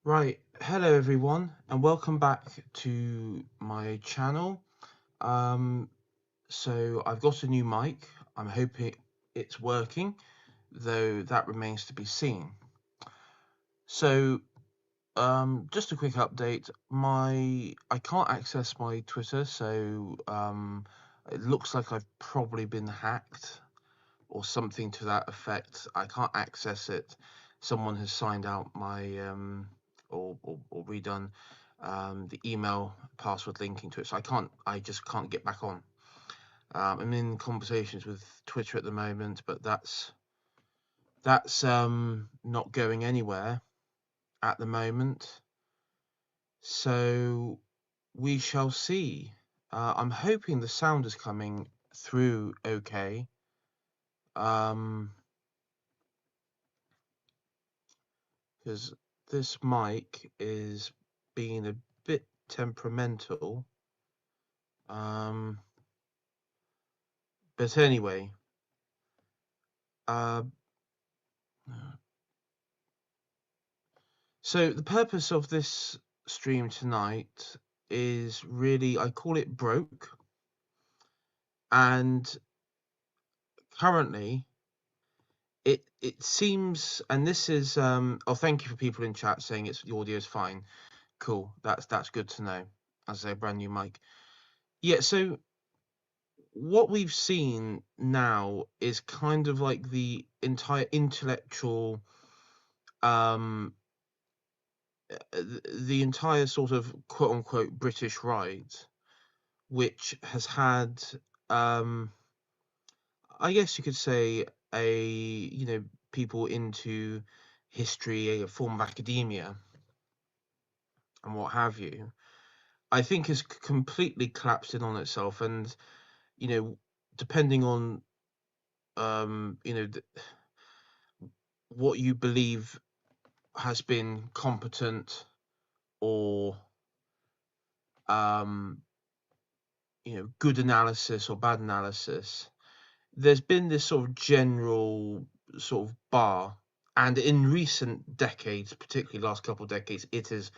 Right, hello everyone, and welcome back to my channel. Um, so I've got a new mic. I'm hoping it's working, though that remains to be seen. So, just a quick update. I can't access my Twitter, so it looks like I've probably been hacked or something to that effect. I can't access it. Someone has signed out my or redone the email password linking to it, so I just can't get back on. I'm in conversations with Twitter at the moment, but that's not going anywhere at the moment. So we shall see. I'm hoping the sound is coming through okay. Um, because this mic is being a bit temperamental. Um, but anyway, uh, so the purpose of this stream tonight is really, I call it broke, and currently it seems, and this is oh, thank you for people in chat saying the audio is fine. Cool, that's good to know. As a brand new mic, yeah. So what we've seen now is kind of like the entire intellectual um the entire sort of quote unquote British right, which has had um I guess you could say people into history, a form of academia and what have you, I think has completely collapsed in on itself. And you know depending on um you know th- what you believe has been competent or um, good analysis or bad analysis, there's been this sort of general sort of bar, and in recent decades, particularly last couple of decades, it has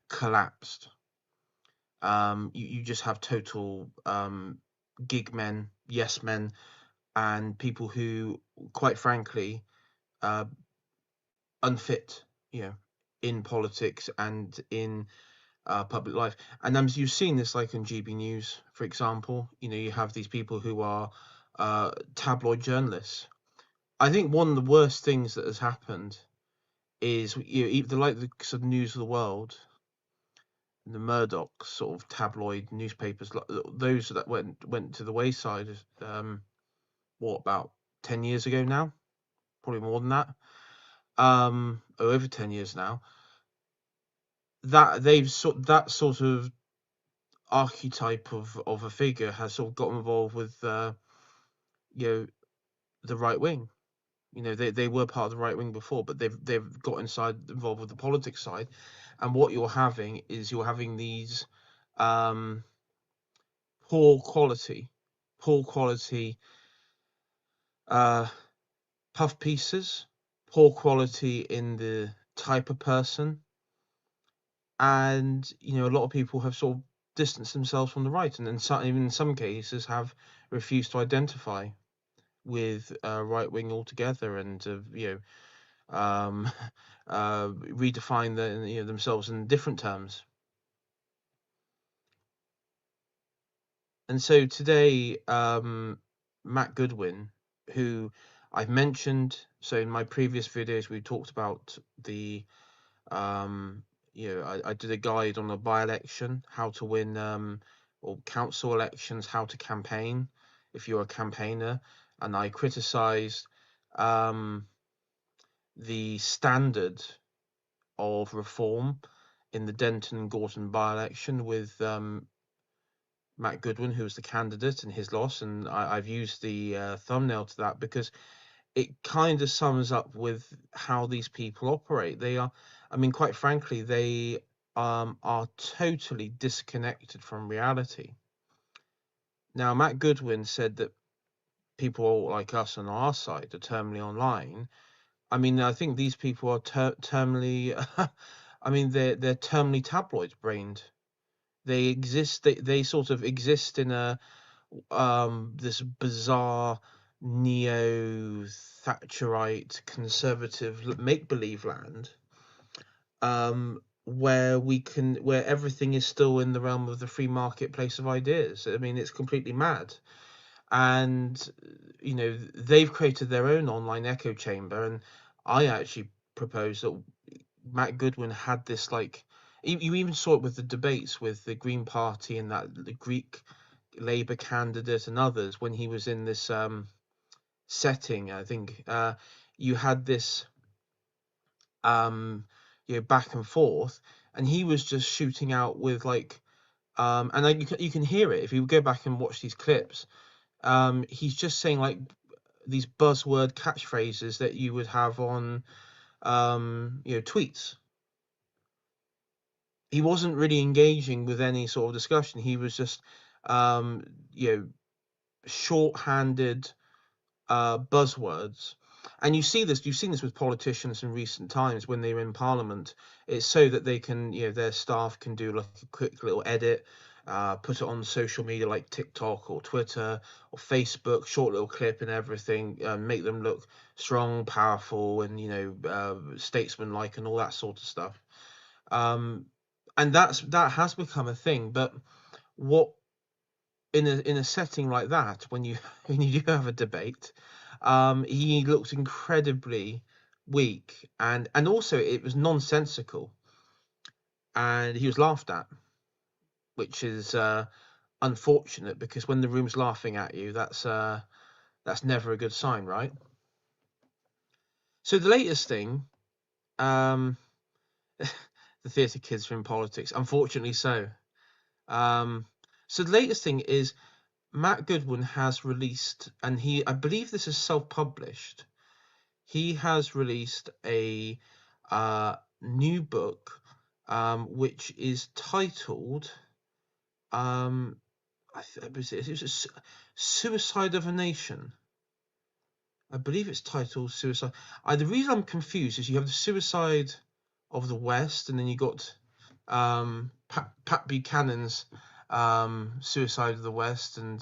collapsed. You just have total gig men, yes men, and people who, quite frankly, uh, unfit, in politics and in public life. And you've seen this like on GB News, for example. You have these people who are tabloid journalists. I think one of the worst things that has happened is the likes of News of the World, the Murdoch sort of tabloid newspapers, those that went to the wayside. What, about 10 years ago now? Probably more than that. Over 10 years now. That sort of archetype of a figure has sort of got involved with you know the right wing. They were part of the right wing before, but they've got involved with the politics side. And what you're having these um poor quality poor quality uh puff pieces, poor quality in the type of person. And a lot of people have sort of distanced themselves from the right, and even in some cases have refused to identify with right wing altogether, and redefine themselves in different terms. And so today, Matt Goodwin, who I've mentioned, so in my previous videos we talked about the I did a guide on a by-election, how to win, or council elections, how to campaign if you're a campaigner, and I criticized um, the standard of reform in the Denton and Gorton by-election with Matt Goodwin, who was the candidate, and his loss. And I've used the thumbnail to that because it kind of sums up with how these people operate. I mean, quite frankly, they are totally disconnected from reality. Now, Matt Goodwin said that people like us on our side are terminally online. I mean, I think these people are terminally I mean, they're terminally tabloid-brained. They sort of exist in a this bizarre neo-Thatcherite conservative make-believe land, where everything is still in the realm of the free marketplace of ideas. I mean, it's completely mad. And they've created their own online echo chamber, and I actually propose that Matt Goodwin had this, like, you even saw it with the debates with the Green Party and the Greek Labour candidate and others when he was in this setting. I think you had this back and forth, and he was just shooting out with, like, and like you can hear it if you go back and watch these clips. He's just saying, like, these buzzword catchphrases that you would have on tweets. He wasn't really engaging with any sort of discussion. He was just um, you know short-handed buzzwords. And you've seen this with politicians in recent times when they're in Parliament. It's so that they can, their staff can do like a quick little edit, put it on social media like TikTok or Twitter or Facebook, short little clip and everything, make them look strong, powerful, and statesman-like and all that sort of stuff. Um, and that has become a thing. But what in a setting like that, when you when you do have a debate, he looked incredibly weak, and also it was nonsensical, and he was laughed at, which is unfortunate, because when the room's laughing at you, that's never a good sign, right? So the latest thing, um, the theatre kids are in politics, unfortunately so. Um, so the latest thing is Matt Goodwin has released, and I believe this is self-published. He has released a new book, which is titled, it was Suicide of a Nation. I believe it's titled Suicide. The reason I'm confused is you have the Suicide of the West, and then you got Pat Buchanan's Suicide of the West, and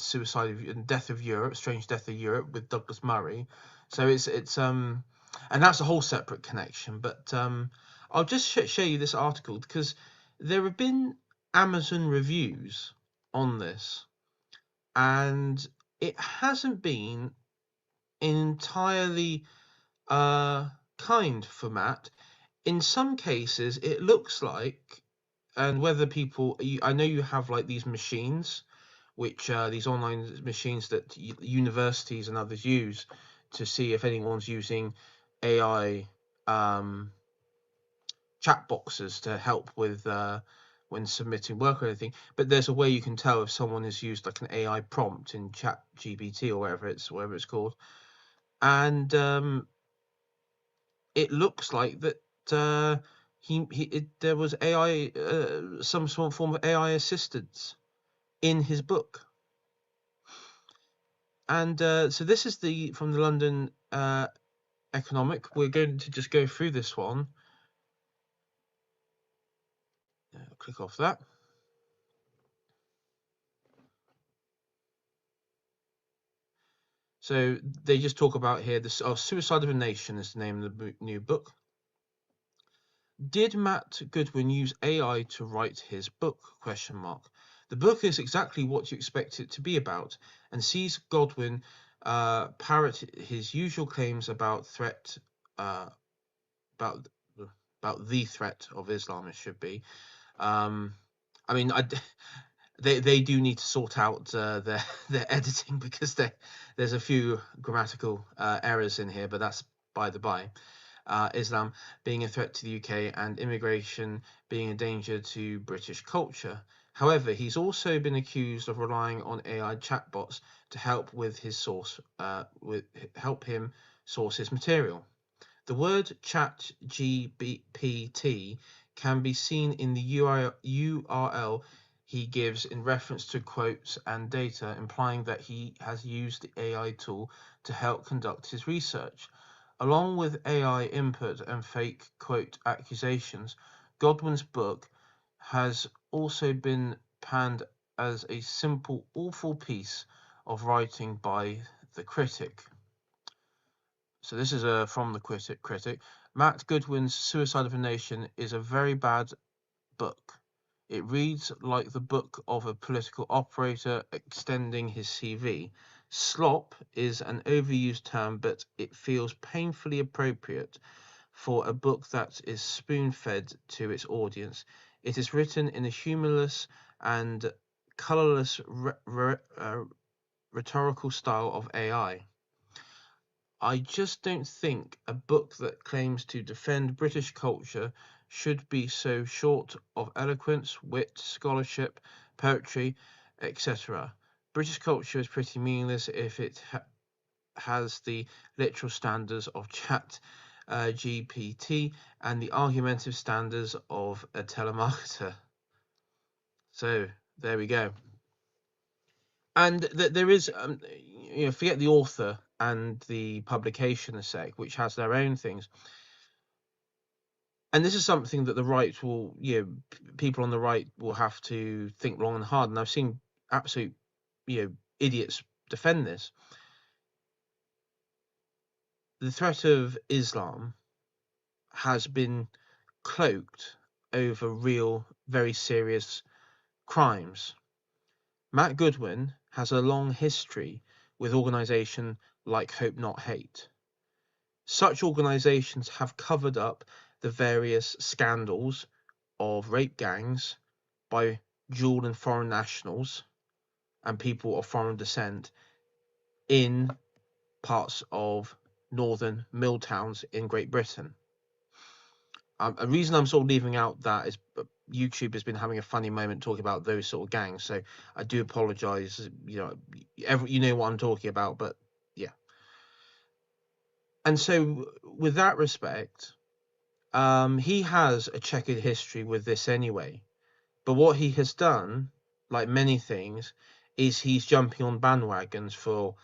Death of Europe, Strange Death of Europe with Douglas Murray. So it's and that's a whole separate connection. But I'll just show you this article, because there have been Amazon reviews on this, and it hasn't been entirely kind for Matt. In some cases, it looks like, and whether I know you have like these machines, which these online machines that universities and others use to see if anyone's using AI chat boxes to help with when submitting work or anything. But there's a way you can tell if someone has used like an AI prompt in Chat GPT or whatever it's called, and it looks like that there was AI, some sort of form of AI assistance in his book. And so this is from the London Economic. We're going to just go through this one. Click off that. So they just talk about here, this Suicide of a Nation is the name of the new book. Did Matt Goodwin use AI to write his book? The book is exactly what you expect it to be about, and sees Godwin parrot his usual claims about about the threat of Islam. It should be. I mean, they do need to sort out their editing, because there's a few grammatical errors in here, but that's by the by. Islam being a threat to the UK and immigration being a danger to British culture. However, he's also been accused of relying on AI chatbots to help help him source his material. The word ChatGPT can be seen in the URL he gives in reference to quotes and data, implying that he has used the AI tool to help conduct his research. Along with AI input and fake quote accusations, Godwin's book has also been panned as a simple, awful piece of writing by the critic. So this is from the critic. Matt Goodwin's Suicide of a Nation is a very bad book. It reads like the book of a political operator extending his CV. Slop is an overused term, but it feels painfully appropriate for a book that is spoon-fed to its audience. It is written in a humorless and colorless rhetorical style of AI. I just don't think a book that claims to defend British culture should be so short of eloquence, wit, scholarship, poetry, etc. British culture is pretty meaningless if it has the literal standards of chat GPT and the argumentative standards of a telemarketer. So there we go. And there is, forget the author and the publication a sec, which has their own things. And this is something that the right will, people on the right will have to think long and hard. And I've seen absolute, idiots defend this. The threat of Islam has been cloaked over real, very serious crimes. Matt Goodwin has a long history with organisations like Hope Not Hate. Such organisations have covered up the various scandals of rape gangs by dual and foreign nationals and people of foreign descent in parts of northern mill towns in Great Britain. A reason I'm sort of leaving out that is YouTube has been having a funny moment talking about those sort of gangs, so I do apologise. You know what I'm talking about, but yeah. And so, with that respect, he has a checkered history with this anyway. But what he has done, like many things, is he's jumping on bandwagons for,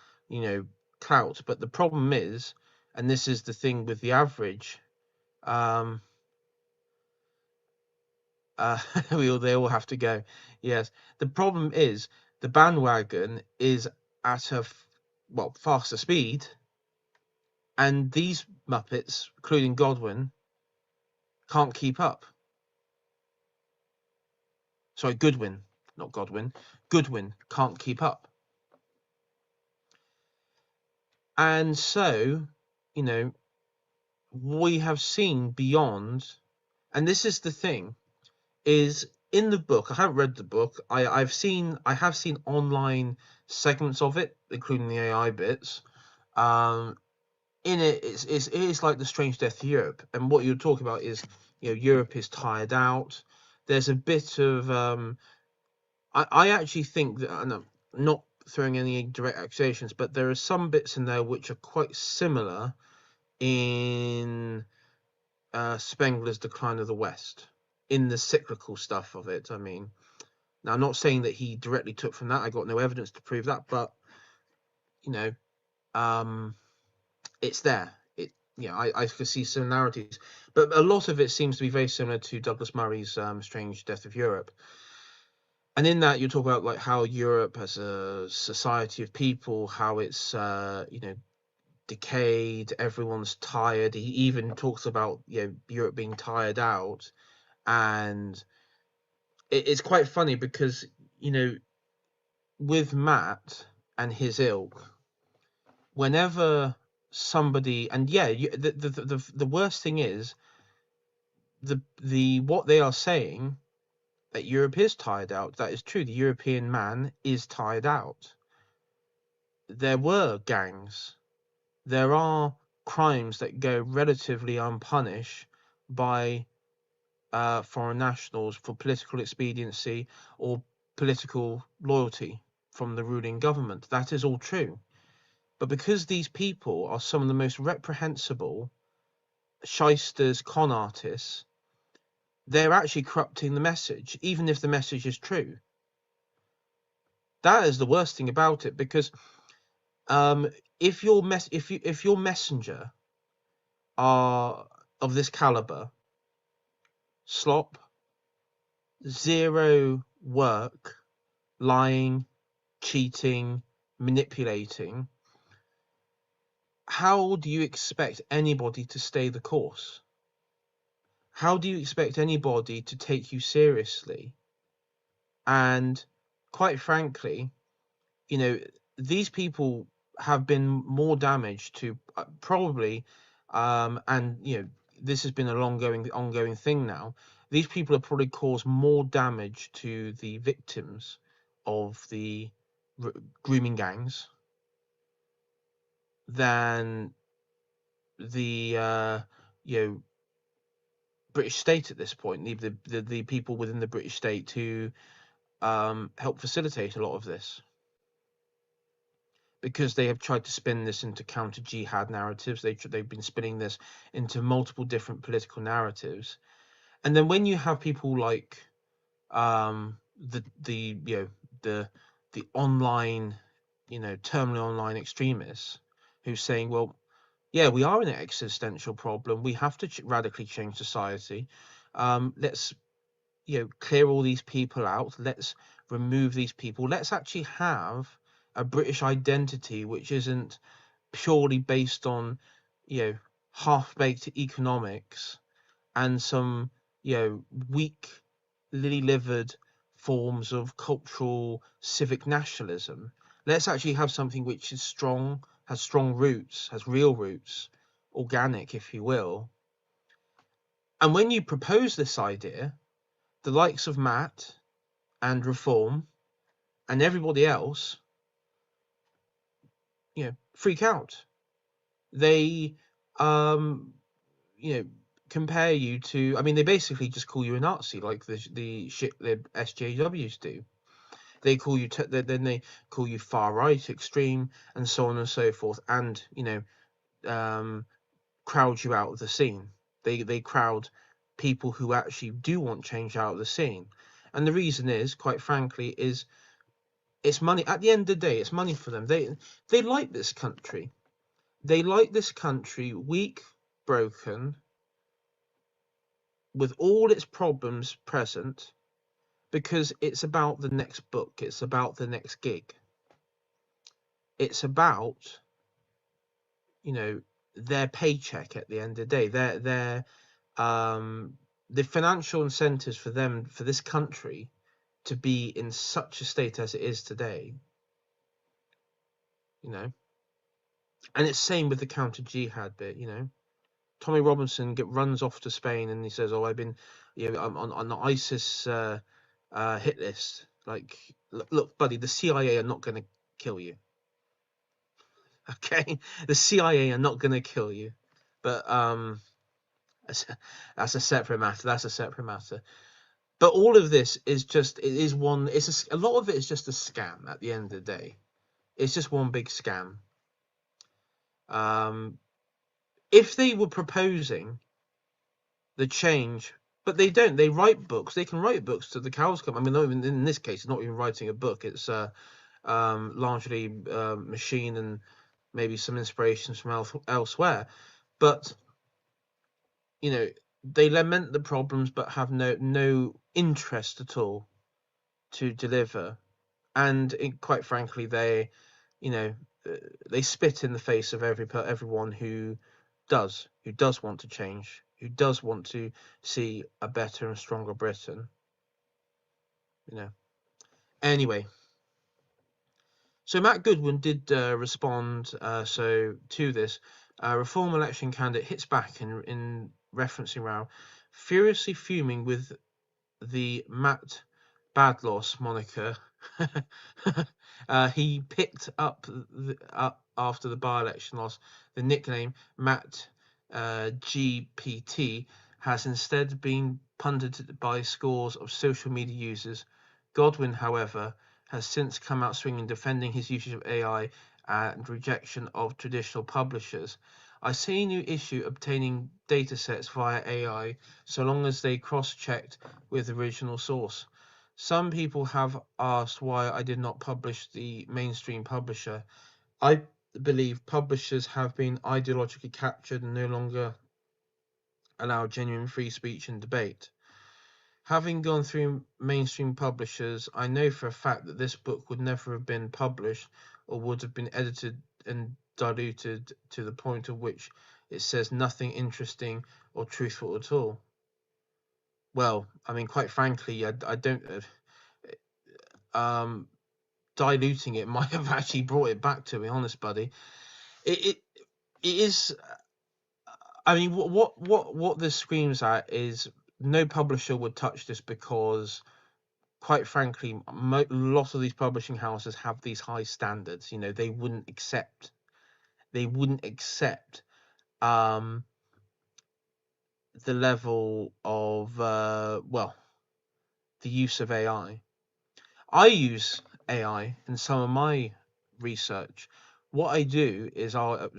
clout. But the problem is, and this is the thing with the average, they all have to go. Yes. The problem is the bandwagon is at a faster speed, and these Muppets, including Godwin, can't keep up. Sorry, Goodwin, not Godwin. Goodwin can't keep up. And so, we have seen beyond, and this is the thing, is in the book. I haven't read the book. I have seen online segments of it, including the AI bits. In it, it is like the Strange Death of Europe, and what you're talking about is, Europe is tired out. There's a bit of I actually think that, and I'm not throwing any direct accusations, but there are some bits in there which are quite similar in Spengler's Decline of the West, in the cyclical stuff of it. I mean, now I'm not saying that he directly took from that. I got no evidence to prove that, but it's there. I could see similarities, but a lot of it seems to be very similar to Douglas Murray's Strange Death of Europe. And in that, you talk about like how Europe as a society of people, how it's decayed, everyone's tired. He even talks about Europe being tired out, and it's quite funny because with Matt and his ilk, whenever somebody, and the worst thing is the what they are saying, that Europe is tired out. That is true. The European man is tired out. There were gangs. There are crimes that go relatively unpunished by foreign nationals for political expediency or political loyalty from the ruling government. That is all true. But because these people are some of the most reprehensible shysters, con artists, they're actually corrupting the message, even if the message is true. That is the worst thing about it, because if your messenger are of this caliber, slop, zero work, lying, cheating, manipulating, how do you expect anybody to stay the course? How do you expect anybody to take you seriously? And quite frankly, you know, these people have been more damaged to probably, and you know, this has been an ongoing thing now. These people have probably caused more damage to the victims of the grooming gangs than the you know, British state at this point. The people within the British state who help facilitate a lot of this, because they have tried to spin this into counter jihad narratives. They've been spinning this into multiple different political narratives, and then when you have people like the you know, the online, you know, terminally online extremists who's saying, well, yeah, we are in an existential problem. We have to radically change society. Let's, you know, clear all these people out. Let's remove these people. Let's actually have a British identity which isn't purely based on, you know, half-baked economics and some, you know, weak, lily-livered forms of cultural civic nationalism. Let's actually have something which is strong, has strong roots, has real roots, organic, if you will. And when you propose this idea, the likes of Matt and Reform and everybody else, you know, freak out. They, you know, compare you to. I mean, they basically just call you a Nazi, like the shit the SJWs do. They call you, then they call you far right, extreme, and so on and so forth, and you know, crowd you out of the scene. They crowd people who actually do want change out of the scene, and the reason is, quite frankly, is it's money. At the end of the day, it's money for them. They like this country. They like this country weak, broken, with all its problems present, because it's about the next book. It's about the next gig. It's about, you know, their paycheck at the end of the day. The financial incentives for them, for this country to be in such a state as it is today, you know. And it's same with the counter jihad bit, you know. Tommy Robinson runs off to Spain and he says, "Oh, I've been, you know, I'm on the ISIS hit list." Like, look, buddy, the CIA are not going to kill you. Okay, the CIA are not going to kill you, but that's a separate matter. That's a separate matter. But all of this is just, it is one. It's a lot of it is just a scam. At the end of the day, it's just one big scam. If they were proposing the change, but they don't. They write books. They can write books to the cows come. I mean, not even in this case, it's not even writing a book. It's largely machine and maybe some inspirations from elsewhere. But you know, they lament the problems, but have no interest at all to deliver. And quite frankly, they, you know, they spit in the face of everyone who does want to change, who does want to see a better and stronger Britain, you know. Anyway, so Matt Goodwin did respond to this. Reform election candidate hits back in referencing Rao, furiously fuming with the Matt Badloss moniker he picked up after the by-election loss. The nickname Matt GPT has instead been punted by scores of social media users. Godwin, however, has since come out swinging, defending his usage of AI and rejection of traditional publishers. I see a new issue obtaining datasets via AI so long as they cross-checked with the original source. Some people have asked why I did not publish the mainstream publisher. I believe publishers have been ideologically captured and no longer allow genuine free speech and debate. Having gone through mainstream publishers, I know for a fact that this book would never have been published or would have been edited and diluted to the point of which it says nothing interesting or truthful at all. Well, I mean, quite frankly, I don't. Um, Diluting it might have actually brought it back, to be honest, buddy. It is. I mean, what this screams at is no publisher would touch this because, quite frankly, lot of these publishing houses have these high standards. You know, they wouldn't accept. They wouldn't accept um, the level of well, the use of AI. I use AI in some of my research. What I do is I'll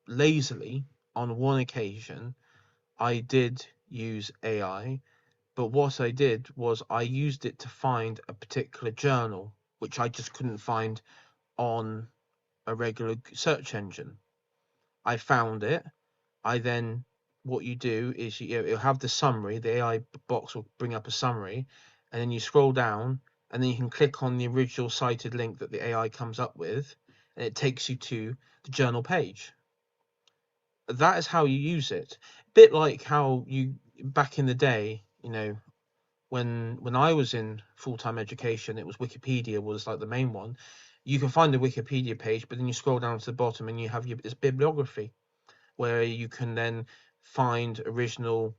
lazily, on one occasion, I did use AI, but what I did was I used it to find a particular journal, which I just couldn't find on a regular search engine. I found it. I then, what you do is you'll have the summary, the AI box will bring up a summary, and then you scroll down, and then you can click on the original cited link that the AI comes up with, and it takes you to the journal page. That is how you use it. A bit like how you, back in the day, you know, when I was in full-time education, it was Wikipedia was like the main one. You can find the Wikipedia page, but then you scroll down to the bottom and you have this bibliography where you can then find original,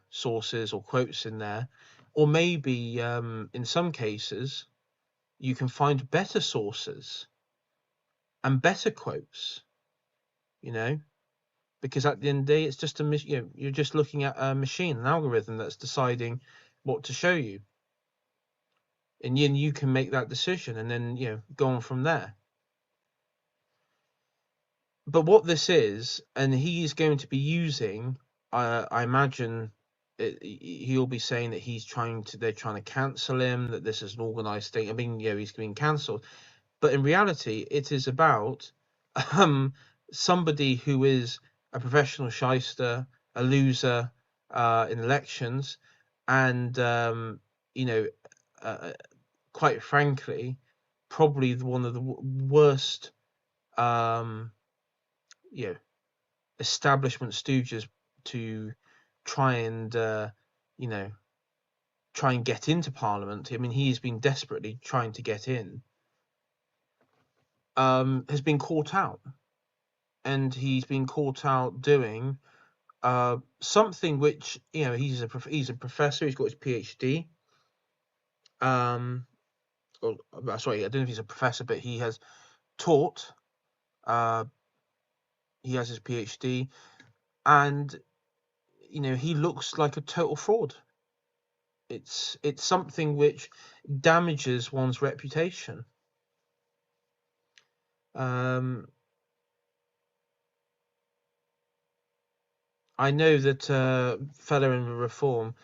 sources or quotes in there, or maybe in some cases you can find better sources and better quotes. You know, because at the end of the day, it's just you're just looking at a machine, an algorithm that's deciding what to show you, and you can make that decision and then go on from there. But what this is, and he's going to be using, I imagine, he'll be saying that they're trying to cancel him, that this is an organized thing. I mean, he's being cancelled, but in reality, it is about um, somebody who is a professional shyster, a loser in elections, and you know, uh, quite frankly, probably one of the worst, um, you know, establishment stooges to try and you know try and get into Parliament. I mean, he's been desperately trying to get in. Has been caught out, and he's been caught out doing something which he's a professor. He's got his PhD. Um, sorry, I don't know if he's a professor, but he has taught. Uh, he has his PhD, and he looks like a total fraud. It's something which damages one's reputation. I know that fellow in Reform,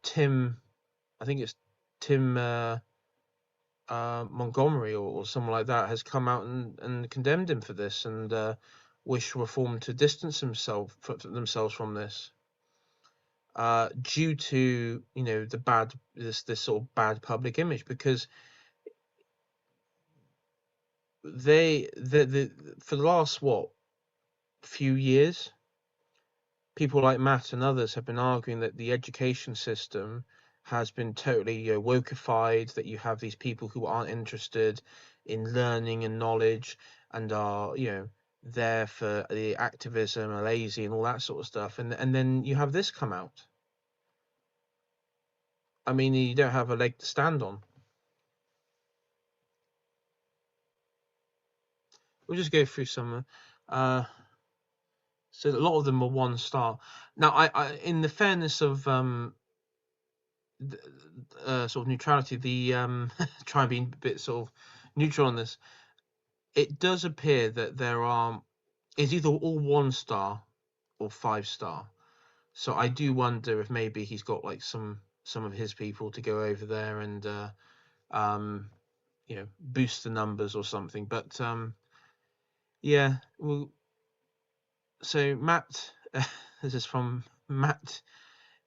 Tim, I think it's Tim Montgomery or someone like that, has come out and condemned him for this and wished Reform to distance themselves from this. Due to this sort of bad public image, because the for the last few years, people like Matt and others have been arguing that the education system has been totally wokeified, that you have these people who aren't interested in learning and knowledge and are there for the activism, are lazy and all that sort of stuff, and then you have this come out. I mean, you don't have a leg to stand on. We'll just go through some. So a lot of them are 1 star. Now, I in the fairness of sort of neutrality, try and be a bit sort of neutral on this. It does appear that it's either all 1 star or 5 star. So I do wonder if maybe he's got like some of his people to go over there and um, boost the numbers or something. But yeah, well, so Matt, this is from Matt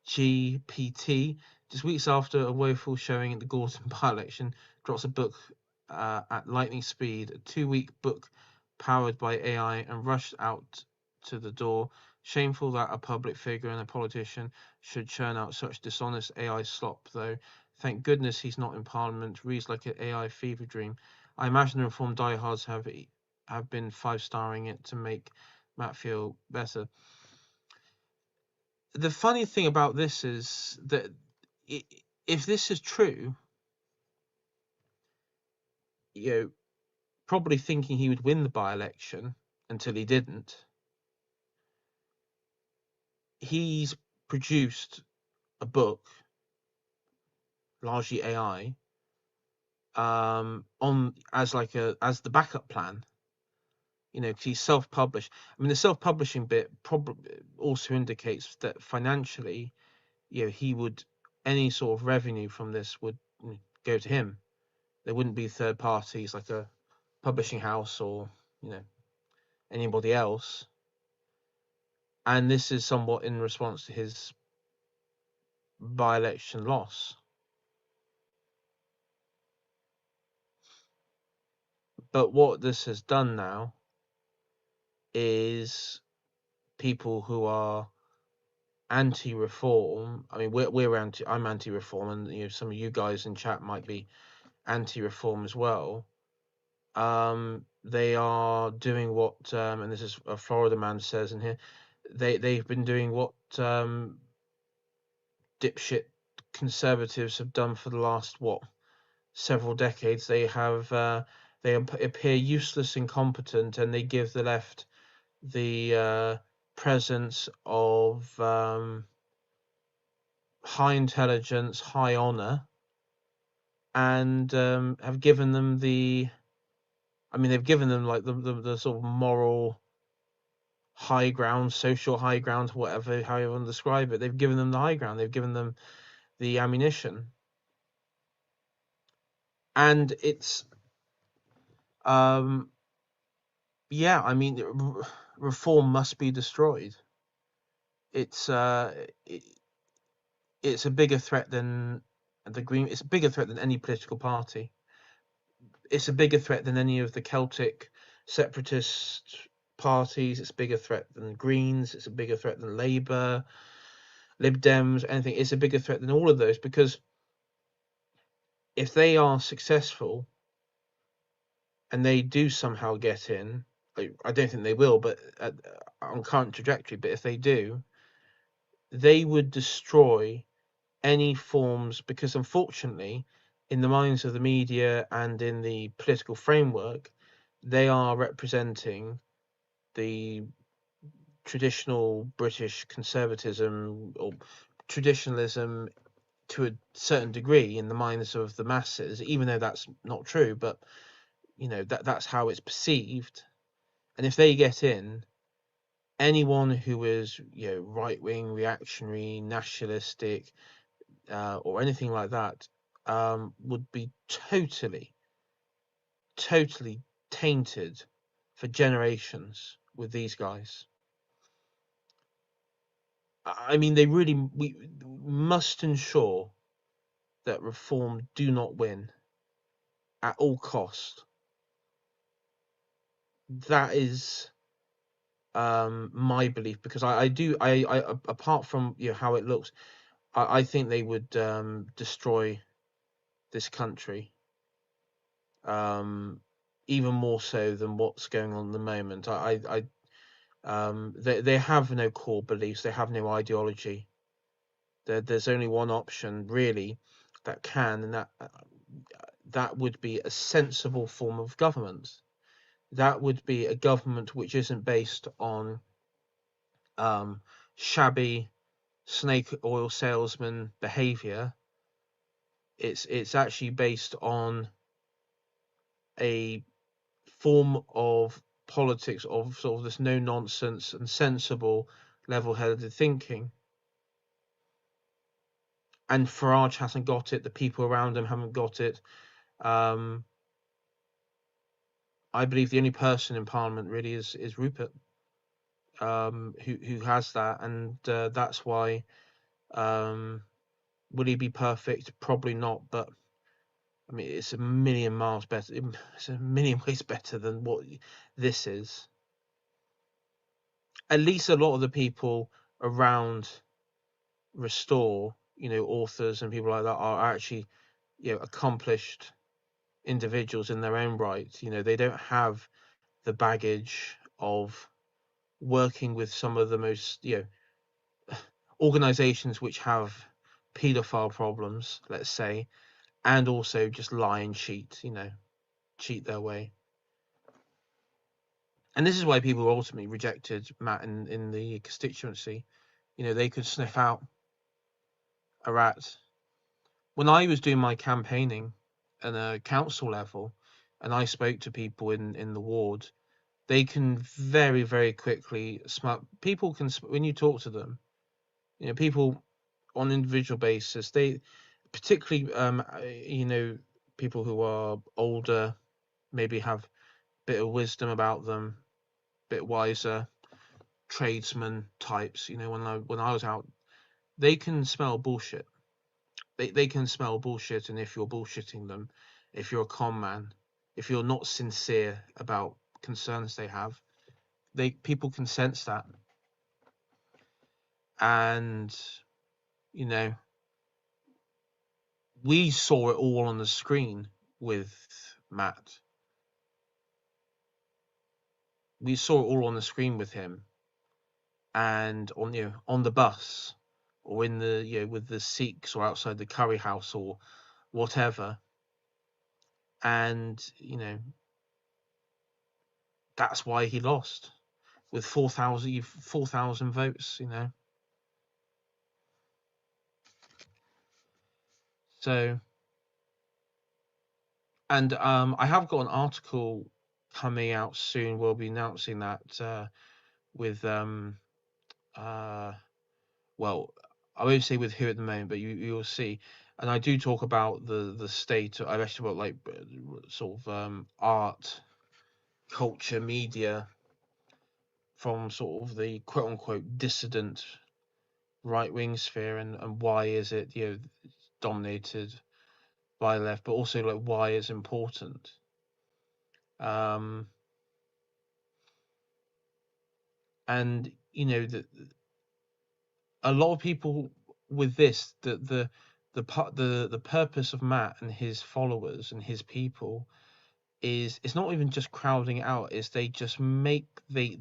GPT. Just weeks after a woeful showing at the Gorton by-election, drops a book at lightning speed, a 2-week book powered by AI, and rushed out to the door. Shameful that a public figure and a politician should churn out such dishonest AI slop, though. Thank goodness he's not in Parliament. Reads like an AI fever dream. I imagine the Reform diehards have been 5-starring it to make Matt feel better. The funny thing about this is that if this is true, probably thinking he would win the by-election until he didn't, he's produced a book, largely AI, on as the backup plan. Because he's self-published. I mean, the self-publishing bit probably also indicates that financially, he would, any sort of revenue from this would go to him. There wouldn't be third parties like a publishing house or anybody else. And this is somewhat in response to his by-election loss. But what this has done now is people who are anti-reform. I mean, I'm anti-reform, and some of you guys in chat might be anti-reform as well. They are doing what, and this is a Florida man says in here. They've been doing what dipshit conservatives have done for the last several decades. They appear useless, incompetent, and they give the left the presence of high intelligence, high honor, and have given them they've given them like the sort of moral high ground, social high ground, whatever, how you want to describe it. They've given them the high ground. They've given them the ammunition. And it's, yeah, I mean, reform must be destroyed. It's it's a bigger threat than the Green. It's a bigger threat than any political party. It's a bigger threat than any of the Celtic separatist parties. It's a bigger threat than Greens. It's a bigger threat than Labour, Lib Dems, anything. It's a bigger threat than all of those, because if they are successful and they do somehow get in, I don't think they will, but on current trajectory, but if they do, they would destroy any forms, because unfortunately, in the minds of the media and in the political framework, they are representing the traditional British conservatism or traditionalism to a certain degree in the minds of the masses, even though that's not true, but that's how it's perceived. And if they get in, anyone who is right-wing, reactionary, nationalistic, or anything like that, would be totally tainted for generations with these guys. I mean, we must ensure that reform do not win at all cost. That is my belief, because I apart from how it looks, I think they would destroy this country, even more so than what's going on at the moment. They have no core beliefs. They have no ideology. There's only one option really that can, and that would be a sensible form of government. That would be a government which isn't based on shabby snake oil salesman behavior. It's actually based on a form of politics of sort of this no nonsense and sensible, level-headed thinking. And Farage hasn't got it. The people around him haven't got it. I believe the only person in Parliament really is Rupert, who has that, and that's why Will he be perfect? Probably not, but I mean, it's a million miles better. It's a million ways better than what this is. At least a lot of the people around Restore, authors and people like that, are actually, accomplished individuals in their own right. They don't have the baggage of working with some of the most, organizations which have pedophile problems, let's say, and also just lie and cheat, cheat their way. And this is why people ultimately rejected Matt in the constituency. They could sniff out a rat. When I was doing my campaigning at a council level, and I spoke to people in the ward, they can very, very quickly smell. People can, when you talk to them, people on an individual basis, they particularly, people who are older, maybe have a bit of wisdom about them, a bit wiser, tradesman types. When I was out, they can smell bullshit. They can smell bullshit, and if you're bullshitting them, if you're a con man, if you're not sincere about concerns they have, people can sense that. And we saw it all on the screen with Matt. We saw it all on the screen with him, and on the bus, or in the with the Sikhs, or outside the curry house, or whatever. And that's why he lost with 4,000 votes. So, and I have got an article coming out soon. We'll be announcing that with well, I won't say with who at the moment, but you'll see. And I do talk about the state. I actually about like sort of art, culture, media from sort of the quote unquote dissident right wing sphere, and why is it dominated by the left, but also like why it's important. And that a lot of people with this, the purpose of Matt and his followers and his people is, it's not even just crowding out, is they just make they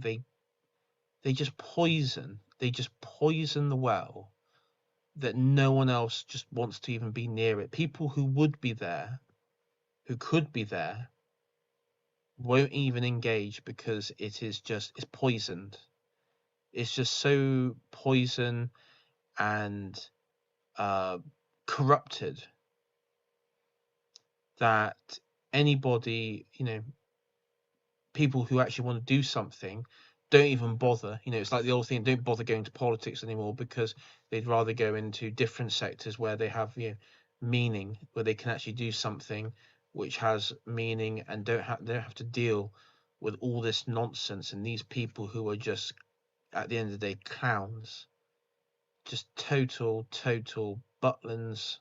just poison the well, that no one else just wants to even be near it. People who would be there, who could be there, won't even engage, because it's poisoned. It's just so poison and corrupted that anybody, people who actually want to do something, don't even bother. It's like the old thing: don't bother going to politics anymore, because they'd rather go into different sectors where they have meaning, where they can actually do something which has meaning, and don't have to deal with all this nonsense and these people who are just, at the end of the day, clowns, just total butlins,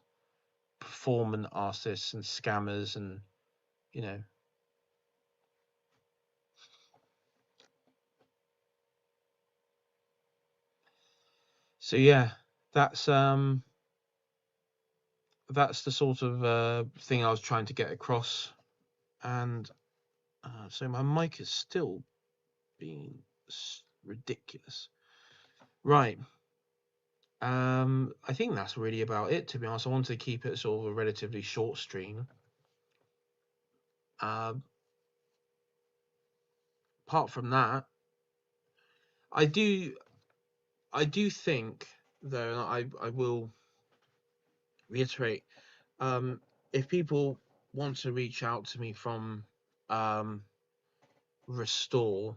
performance artists and scammers, and you know so yeah, that's that's the sort of thing I was trying to get across. And so my mic is still being ridiculous, right? I think that's really about it, to be honest. I wanted to keep it sort of a relatively short stream. uh, Apart from that, i do I do think, though, and I will reiterate, if people want to reach out to me from um, Restore,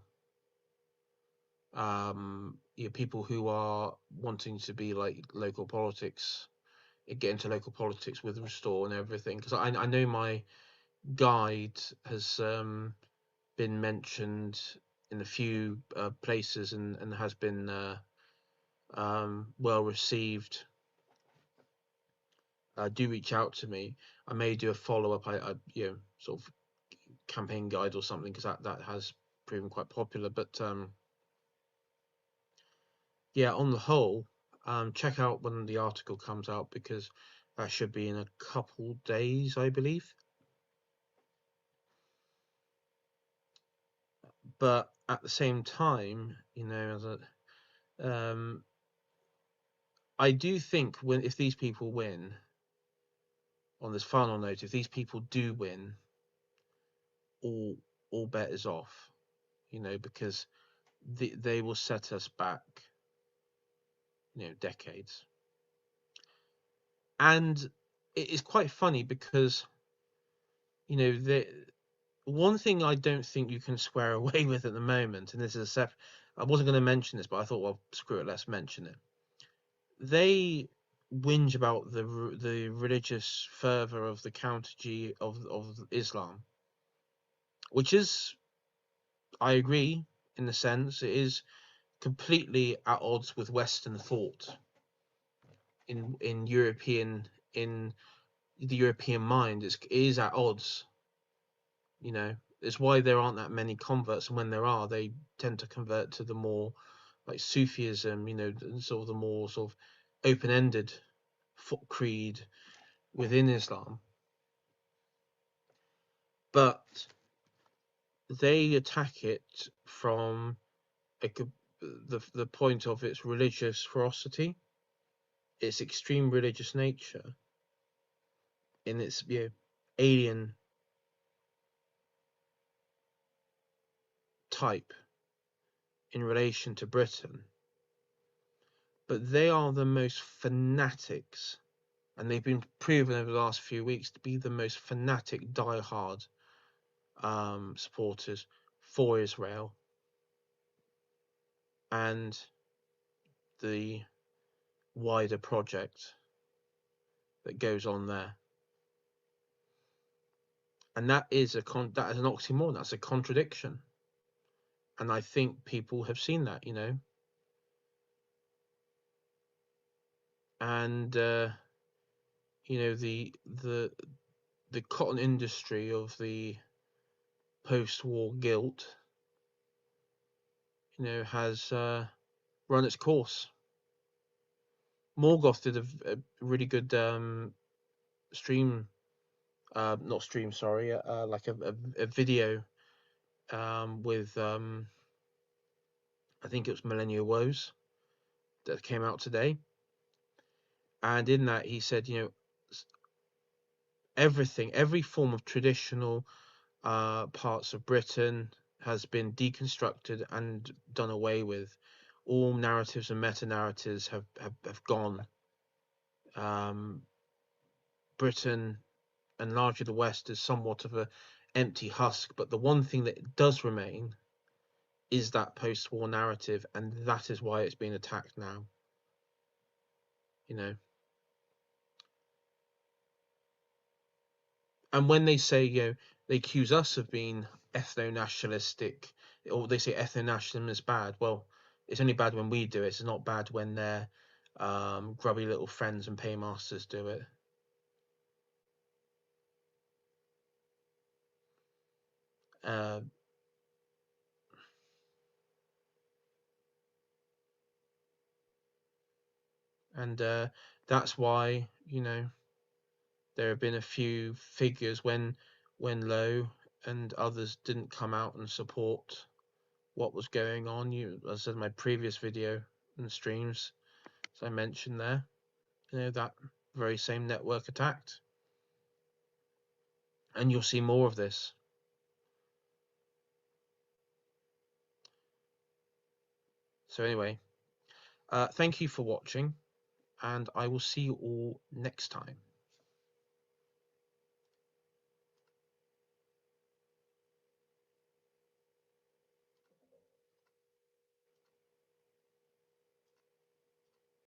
people who are wanting to be like local politics, get into local politics with Restore and everything, because I know my guide has been mentioned in a few places, and has been well received. do reach out to me. I may do a follow-up, sort of campaign guide or something, because that has proven quite popular. But yeah, on the whole, check out when the article comes out, because that should be in a couple days, I believe. But at the same time, I do think if these people win, on this final note, if these people do win, all bet is off, because they will set us back, decades. And it is quite funny because, the one thing I don't think you can square away with at the moment, and this is I wasn't going to mention this, but I thought, well, screw it, let's mention it. They whinge about the religious fervor of the counter G of Islam, which is, I agree, in a sense, it is completely at odds with Western thought in the European mind. It is at odds. It's why there aren't that many converts, and when there are, they tend to convert to the more like Sufism, sort of the more sort of open-ended creed within Islam. But they attack it from the point of its religious ferocity, its extreme religious nature, in its alien type in relation to Britain. But they are the most fanatics, and they've been proven over the last few weeks to be the most fanatic, die-hard supporters for Israel and the wider project that goes on there. And that is an oxymoron. That's a contradiction. And I think people have seen that, and the cotton industry of the post-war guilt, has run its course. Morgoth did a really good stream, not stream, sorry, like a video with I think it was Millennial Woes that came out today, and in that he said, every form of traditional parts of Britain has been deconstructed and done away with. All narratives and meta-narratives have gone. Britain and largely the West is somewhat of a empty husk, but the one thing that does remain is that post-war narrative, and that is why it's being attacked now. And when they say, they accuse us of being ethno-nationalistic, or they say ethno-nationalism is bad. Well, it's only bad when we do it. It's not bad when their grubby little friends and paymasters do it. And that's why, there have been a few figures when Lowe and others didn't come out and support what was going on. As I said in my previous video and streams, as I mentioned there, that very same network attacked. And you'll see more of this. So anyway, thank you for watching, and I will see you all next time.